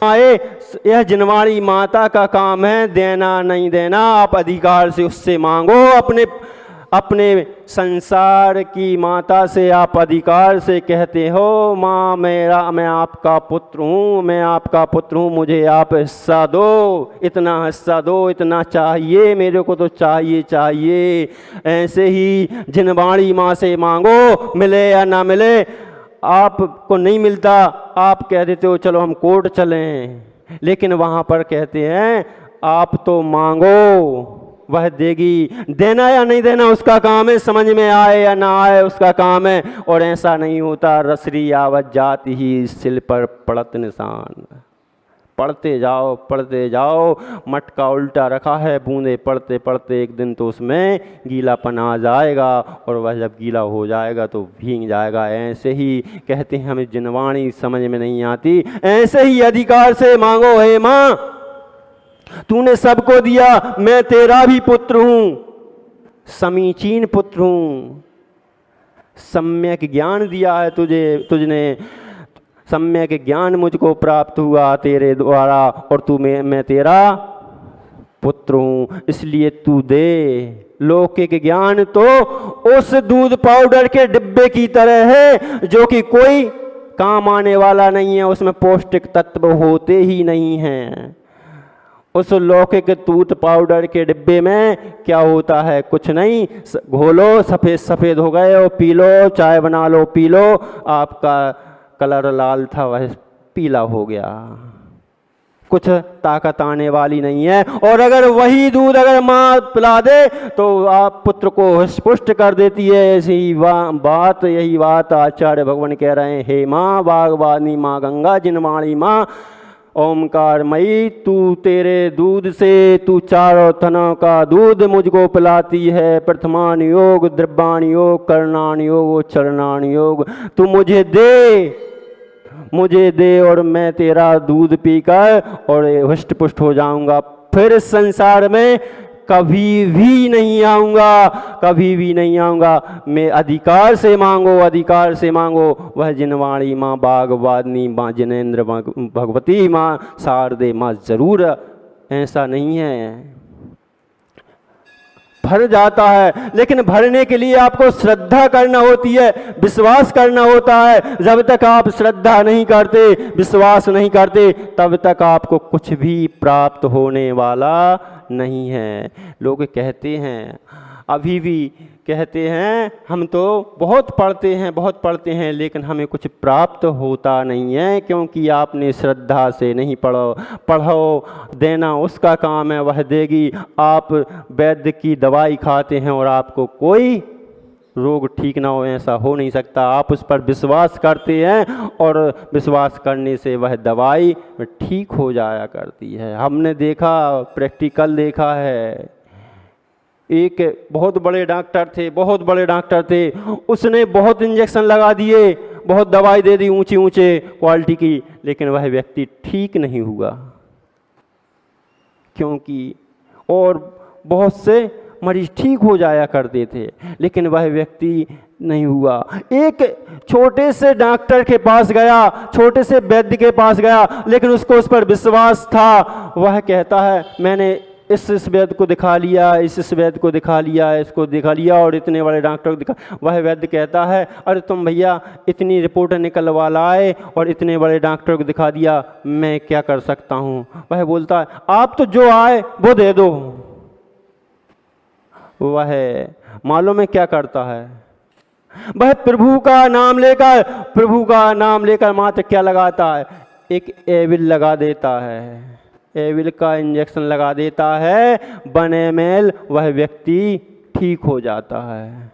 आए, यह जिनवाणी माता का काम है देना नहीं देना, आप अधिकार से उससे मांगो। अपने संसार की माता से आप अधिकार से कहते हो माँ मैं आपका पुत्र हूँ, मैं आपका पुत्र हूँ, मुझे आप हिस्सा दो, इतना हिस्सा दो, इतना चाहिए मेरे को, तो चाहिए। ऐसे ही जिनवाणी माँ से मांगो, मिले या ना मिले। आपको नहीं मिलता, आप कह देते हो चलो हम कोर्ट चलें, लेकिन वहाँ पर कहते हैं आप तो मांगो, वह देगी। देना या नहीं देना उसका काम है, समझ में आए या ना आए उसका काम है। और ऐसा नहीं होता रसरी आवत जाती ही सिल पर पड़त निशान। पढ़ते जाओ, मटका उल्टा रखा है, बूंदे पढ़ते पढ़ते एक दिन तो उसमें गीलापन आ जाएगा, और वह जब गीला हो जाएगा तो भीग जाएगा। ऐसे ही कहते हैं हमें जिनवाणी समझ में नहीं आती, ऐसे ही अधिकार से मांगो। हे माँ तूने सबको दिया, मैं तेरा भी पुत्र हूँ, समीचीन पुत्र हूँ, सम्यक ज्ञान दिया है तुझने सम्यक ज्ञान मुझको प्राप्त हुआ तेरे द्वारा, और मैं तेरा पुत्र हूँ, इसलिए तू दे। लौकिक ज्ञान तो उस दूध पाउडर के डिब्बे की तरह है जो कि कोई काम आने वाला नहीं है, उसमें पौष्टिक तत्व होते ही नहीं हैं। उस लौकिक दूध पाउडर के डिब्बे में क्या होता है? कुछ नहीं, घोलो सफ़ेद सफ़ेद हो गए और पी लो, चाय बना लो पी लो, आपका कलर लाल था वह पीला हो गया, कुछ ताकत आने वाली नहीं है। और अगर वही दूध अगर माँ पिला दे तो आप पुत्र को हृष्टपुष्ट कर देती है। ऐसी यही बात आचार्य भगवान कह रहे हैं। हे माँ बागवानी, माँ गंगा, जिनवाणी माँ ओमकारमयी, तू तेरे दूध से तू चारों तनों का दूध मुझको पिलाती है। प्रथमान योग, द्रव्यान योग, करणान योग, चरणान योग, तू मुझे दे और मैं तेरा दूध पीकर और हृष्ट पुष्ट हो जाऊंगा। फिर संसार में कभी भी नहीं आऊँगा। मैं अधिकार से मांगो। वह जिनवाणी माँ बागवानी, माँ जिनेन्द्र भगवती, माँ शारदे, माँ जरूर। ऐसा नहीं है, भर जाता है, लेकिन भरने के लिए आपको श्रद्धा करना होती है, विश्वास करना होता है। जब तक आप श्रद्धा नहीं करते, विश्वास नहीं करते, तब तक आपको कुछ भी प्राप्त होने वाला नहीं है। लोग कहते हैं, अभी भी कहते हैं, हम तो बहुत पढ़ते हैं लेकिन हमें कुछ प्राप्त होता नहीं है, क्योंकि आपने श्रद्धा से नहीं पढ़ो। देना उसका काम है, वह देगी। आप वैद्य की दवाई खाते हैं और आपको कोई रोग ठीक ना हो, ऐसा हो नहीं सकता। आप उस पर विश्वास करते हैं और विश्वास करने से वह दवाई ठीक हो जाया करती है। हमने देखा, प्रैक्टिकल देखा है। एक बहुत बड़े डॉक्टर थे, उसने बहुत इंजेक्शन लगा दिए, बहुत दवाई दे दी ऊंचे क्वालिटी की, लेकिन वह व्यक्ति ठीक नहीं हुआ, क्योंकि और बहुत से मरीज ठीक हो जाया करते थे, लेकिन वह व्यक्ति नहीं हुआ। एक छोटे से डॉक्टर के पास गया, छोटे से वैद्य के पास गया, लेकिन उसको उस पर विश्वास था। वह कहता है मैंने इस वैद्य को दिखा लिया, इस वैद्य को दिखा लिया, इसको दिखा लिया और इतने बड़े डॉक्टर को दिखा। वह वैद्य कहता है अरे तुम भैया इतनी रिपोर्ट निकलवा लाए और इतने बड़े डॉक्टर को दिखा दिया, मैं क्या कर सकता हूँ? वह बोलता है आप तो जो आए वो दे दो। वह मालूम है क्या करता है? वह प्रभु का नाम लेकर मात्र क्या लगाता है? एक एविल लगा देता है, एविल का इंजेक्शन लगा देता है, बने मेल वह व्यक्ति ठीक हो जाता है।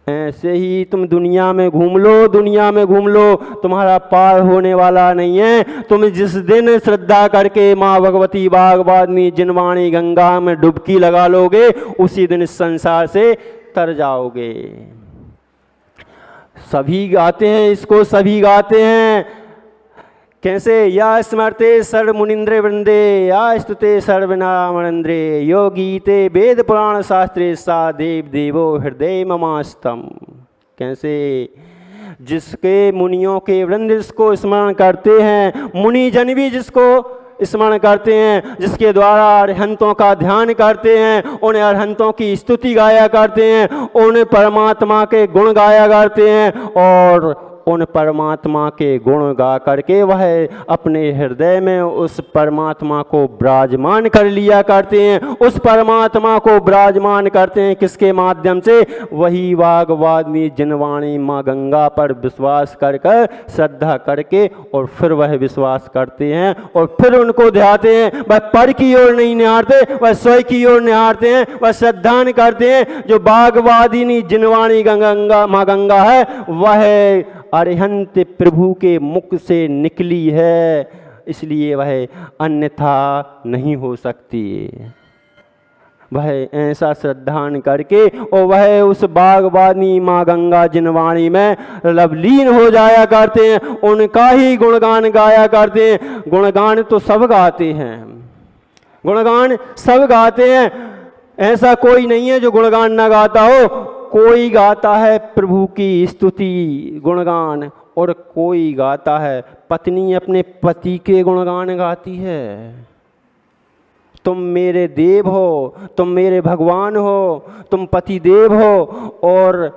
ऐसे ही तुम दुनिया में घूम लो, तुम्हारा पार होने वाला नहीं है। तुम जिस दिन श्रद्धा करके माँ भगवती बागवानी जिनवाणी गंगा में डुबकी लगा लोगे, उसी दिन इस संसार से तर जाओगे। सभी गाते हैं इसको, कैसे? या स्मरते सर्व मुनिंद्र वृंदे, या स्तुते सर्वनामनिंद्रे, योगीते वेद पुराण शास्त्रे सा देव देवो हृदय ममास्तम। कैसे? जिसके मुनियों के वृंद जिसको स्मरण करते हैं, मुनि जन भी जिसको स्मरण करते हैं, जिसके द्वारा अरहंतों का ध्यान करते हैं, उन अरहंतों की स्तुति गाया करते हैं, उन परमात्मा के गुण गाया करते हैं और उन परमात्मा के गुण गा करके वह अपने हृदय में उस परमात्मा को विराजमान कर लिया करते हैं। उस परमात्मा को विराजमान करते हैं किसके माध्यम से? वही वाग्वादिनी जिनवाणी माँ गंगा पर विश्वास कर कर श्रद्धा करके और फिर वह विश्वास करते हैं और फिर उनको ध्याते हैं। वह पर की ओर नहीं निहारते, वह स्वयं की ओर निहारते हैं, वह श्रद्धान करते हैं। जो वाग्वादिनी जिनवाणी गंगा माँ गंगा है वह अरिहंत प्रभु के मुख से निकली है, इसलिए वह अन्यथा नहीं हो सकती। वह ऐसा श्रद्धान करके और वह उस बागवानी माँ गंगा जिनवाणी में लवलीन हो जाया करते हैं, उनका ही गुणगान गाया करते हैं। गुणगान तो सब गाते हैं, गुणगान सब गाते हैं, ऐसा कोई नहीं है जो गुणगान न गाता हो। कोई गाता है प्रभु की स्तुति गुणगान और कोई गाता है, पत्नी अपने पति के गुणगान गाती है। तुम मेरे देव हो, तुम मेरे भगवान हो, तुम पति देव हो, और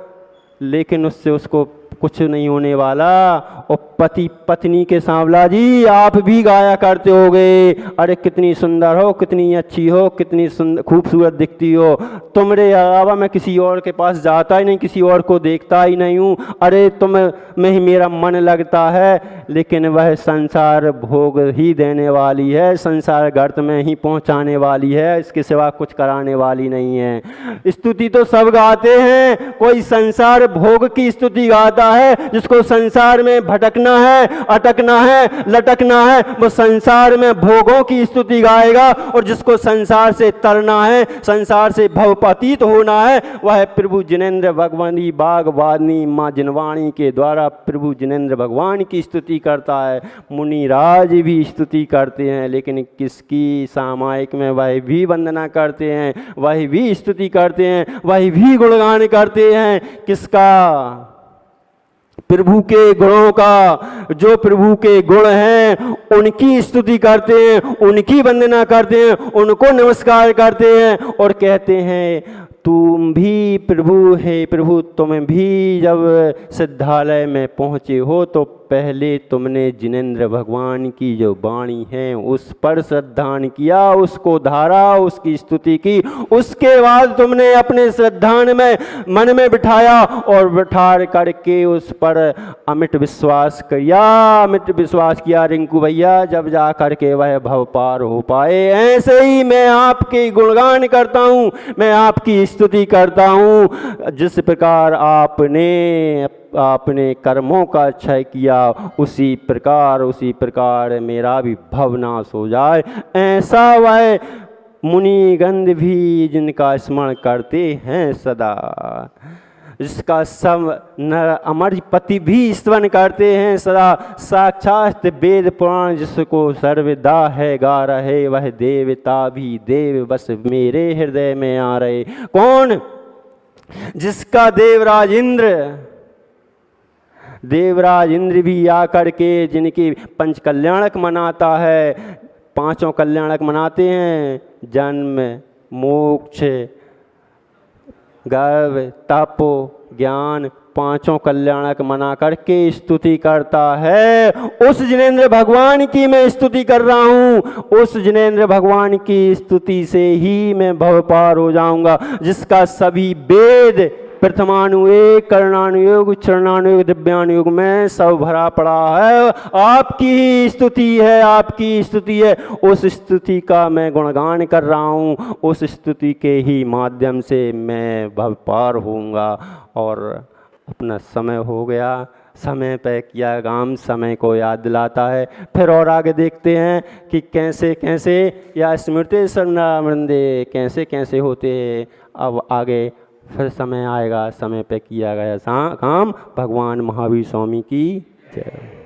लेकिन उससे उसको कुछ नहीं होने वाला। और पति पत्नी के सांवला जी आप भी गाया करते होगे, अरे कितनी सुंदर हो, कितनी अच्छी हो, कितनी खूबसूरत दिखती हो, तुमरे अलावा मैं किसी और के पास जाता ही नहीं, किसी और को देखता ही नहीं हूँ, अरे तुम में ही मेरा मन लगता है। लेकिन वह संसार भोग ही देने वाली है, संसार गर्त में ही पहुँचाने वाली है, इसके सिवा कुछ कराने वाली नहीं है। स्तुति तो सब गाते हैं, कोई संसार भोग की स्तुति गाता है, जिसको संसार में भटकना है, अटकना है, लटकना है, वो संसार में भोगों की स्तुति गाएगा। और जिसको संसार से तरना है, संसार से भवपतित होना है, वह प्रभु जिनेंद्र भगवानी बागवानी माँ जिनवाणी के द्वारा प्रभु जिनेंद्र भगवान की स्तुति करता है। मुनिराज भी स्तुति करते हैं, लेकिन किसकी? सामायिक में वह भी वंदना करते हैं, वह भी स्तुति करते हैं, वह भी गुणगान करते हैं। किसका? प्रभु के गुणों का। जो प्रभु के गुण हैं उनकी स्तुति करते हैं, उनकी वंदना करते हैं, उनको नमस्कार करते हैं और कहते हैं तुम भी प्रभु है, प्रभु तुम भी जब सिद्धालय में पहुँचे हो तो पहले तुमने जिनेंद्र भगवान की जो वाणी है उस पर श्रद्धान किया, उसको धारा, उसकी स्तुति की, उसके बाद तुमने अपने श्रद्धान में मन में बिठाया और बिठा करके उस पर अमिट विश्वास किया, अमिट विश्वास किया रिंकू भैया, जब जा करके वह भव पार हो पाए। ऐसे ही मैं आपके गुणगान करता हूँ, मैं आपकी स्तुति करता हूँ। जिस प्रकार आपने कर्मों का क्षय किया उसी प्रकार मेरा भी भवनाश हो जाए। ऐसा वह मुनिगंध भी जिनका स्मरण करते हैं सदा, जिसका सब नर अमरपति भी स्मरण करते हैं सदा। साक्षात वेद पुराण जिसको सर्वदा है गा रहे, वह देवता भी देव बस मेरे हृदय में आ रहे। कौन? जिसका देवराज इंद्र भी आकर के जिनकी पंच कल्याणक मनाता है, पांचों कल्याणक मनाते हैं, जन्म मोक्ष गर्भ तप ज्ञान, पांचों कल्याणक मना करके स्तुति करता है। उस जिनेंद्र भगवान की मैं स्तुति कर रहा हूँ, उस जिनेंद्र भगवान की स्तुति से ही मैं भव पार हो जाऊंगा। जिसका सभी वेद प्रथमानुयोग करणानुयोग चरणानुयोग दिव्यानुयोग में सब भरा पड़ा है, आपकी ही स्तुति है, आपकी स्तुति है। उस स्तुति का मैं गुणगान कर रहा हूँ, उस स्तुति के ही माध्यम से मैं भव पार होऊंगा। और अपना समय हो गया, समय पे किया काम समय को याद दिलाता है। फिर और आगे देखते हैं कि कैसे कैसे या स्मृति स्मृंदे कैसे कैसे होते हैं। अब आगे फिर समय आएगा, समय पे किया गया काम। भगवान महावीर स्वामी की जय।